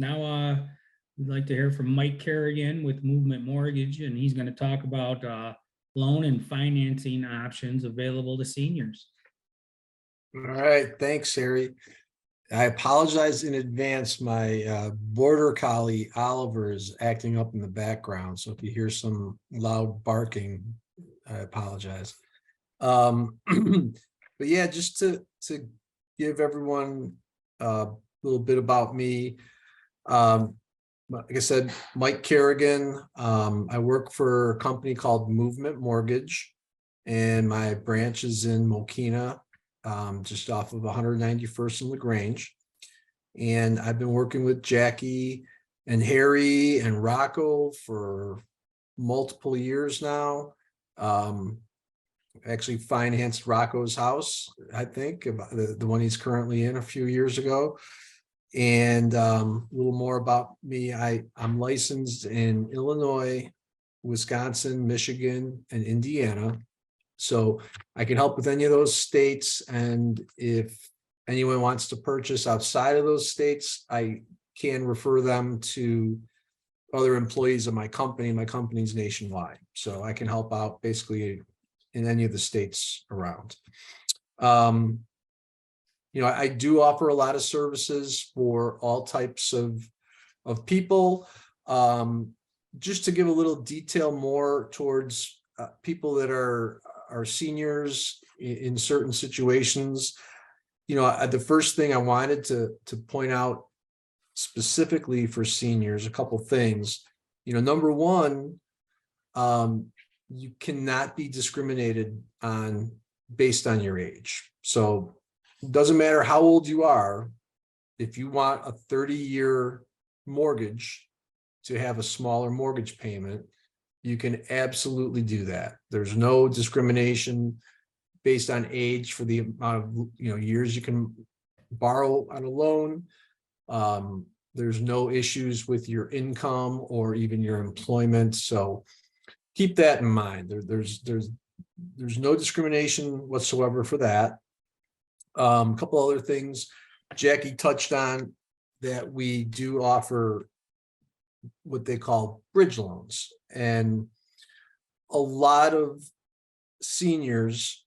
Now, we'd like to hear from Mike Kerrigan with Movement Mortgage, and he's going to talk about loan and financing options available to seniors. All right, thanks, Harry. I apologize in advance. My border collie, Oliver, is acting up in the background. So if you hear some loud barking, I apologize. But yeah, just to give everyone a little bit about me. Like I said, Mike Kerrigan. I work for a company called Movement Mortgage, and my branch is in Mokina, just off of 191st and LaGrange. And I've been working with Jackie and Harry and Rocco for multiple years now. Actually financed Rocco's house, I think, the one he's currently in a few years ago. And a little more about me. I'm licensed in Illinois, Wisconsin, Michigan, and Indiana. So I can help with any of those states. And if anyone wants to purchase outside of those states, I can refer them to other employees of my company. My company's nationwide. So I can help out basically in any of the states around. I do offer a lot of services for all types of people. Just to give a little detail more towards people that are seniors in certain situations. The first thing I wanted to point out specifically for seniors, a couple things. Number one, you cannot be discriminated on based on your age. So it doesn't matter how old you are. If you want a 30-year mortgage to have a smaller mortgage payment, you can absolutely do that. There's no discrimination based on age for the amount of years you can borrow on a loan. There's no issues with your income or even your employment. So keep that in mind. There's no discrimination whatsoever for that. A couple other things Jackie touched on, that we do offer what they call bridge loans. And a lot of seniors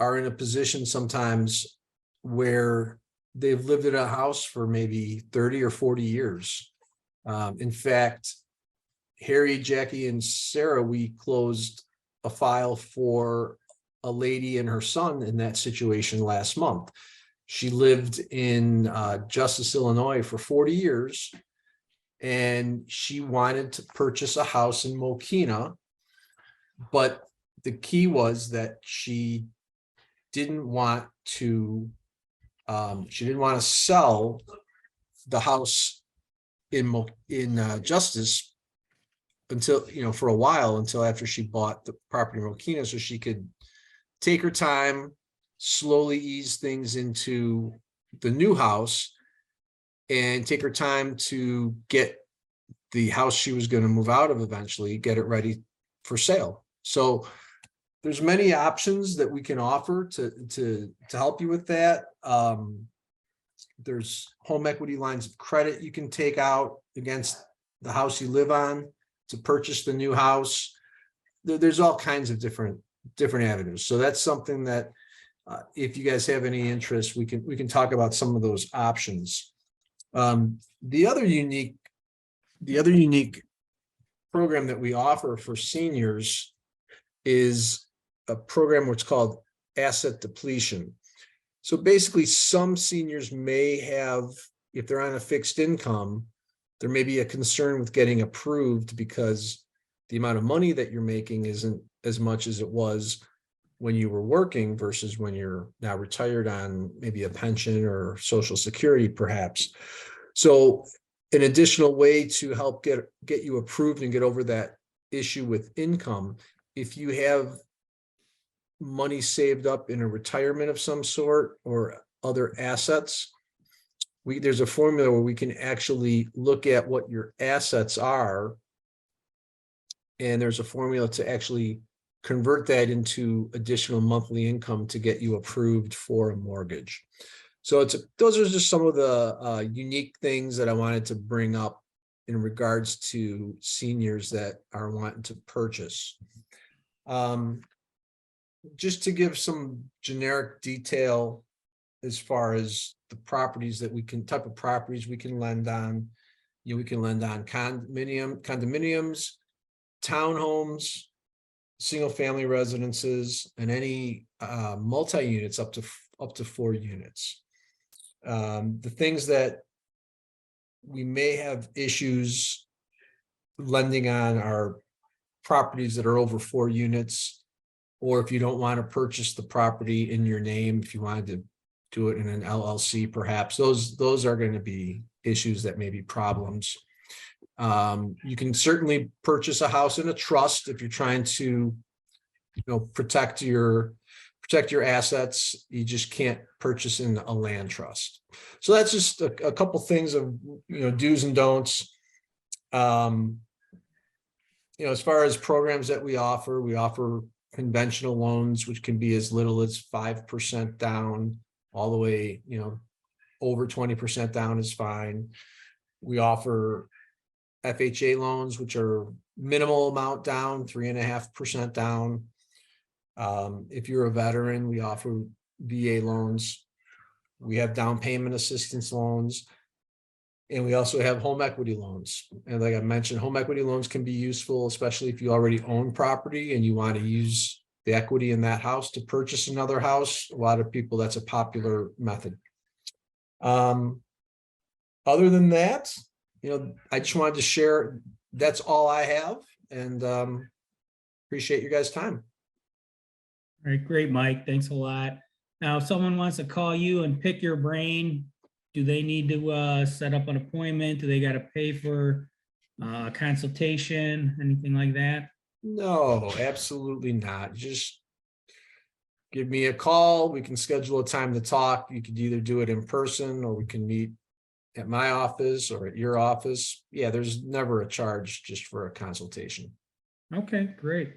are in a position sometimes where they've lived in a house for maybe 30 or 40 years. In fact, Harry, Jackie, and Sarah, we closed a file for a lady and her son in that situation last month. She lived in Justice, Illinois for 40 years, and she wanted to purchase a house in Mokina, but the key was that she didn't want to sell the house in Justice until, for a while, until after she bought the property in Mokina, so she could take her time, slowly ease things into the new house, and take her time to get the house she was going to move out of eventually, get it ready for sale. So there's many options that we can offer to help you with that. There's home equity lines of credit you can take out against the house you live on to purchase the new house. There's all kinds of different avenues. So that's something that if you guys have any interest, we can talk about some of those options. The other unique program that we offer for seniors is a program which is called asset depletion. So basically, some seniors may have, if they're on a fixed income, there may be a concern with getting approved because the amount of money that you're making isn't as much as it was when you were working versus when you're now retired on maybe a pension or Social Security, perhaps. So an additional way to help get you approved and get over that issue with income, if you have money saved up in a retirement of some sort or other assets, there's a formula where we can actually look at what your assets are, and there's a formula to actually convert that into additional monthly income to get you approved for a mortgage. So those are just some of the unique things that I wanted to bring up in regards to seniors that are wanting to purchase. Just to give some generic detail as far as the properties that type of properties we can lend on. We can lend on condominiums, townhomes, single family residences, and any multi-units up to 4 units. The things that we may have issues lending on are properties that are over 4 units, or if you don't want to purchase the property in your name, if you wanted to do it in an LLC, perhaps those are going to be issues that may be problems. You can certainly purchase a house in a trust if you're trying to, protect your assets. You just can't purchase in a land trust. So that's just a couple things of do's and don'ts. As far as programs that we offer conventional loans, which can be as little as 5% down, all the way, over 20% down is fine. We offer FHA loans, which are minimal amount down, 3.5% down. If you're a veteran, we offer VA loans. We have down payment assistance loans. And we also have home equity loans. And like I mentioned, home equity loans can be useful, especially if you already own property and you want to use the equity in that house to purchase another house. A lot of people, that's a popular method. Other than that, I just wanted to share, that's all I have, and appreciate you guys' time. All right, great, Mike. Thanks a lot. Now, if someone wants to call you and pick your brain, do they need to set up an appointment? Do they got to pay for a consultation, anything like that? No, absolutely not. Just give me a call. We can schedule a time to talk. You could either do it in person, or we can meet at my office or at your office. Yeah, there's never a charge just for a consultation. Okay, great.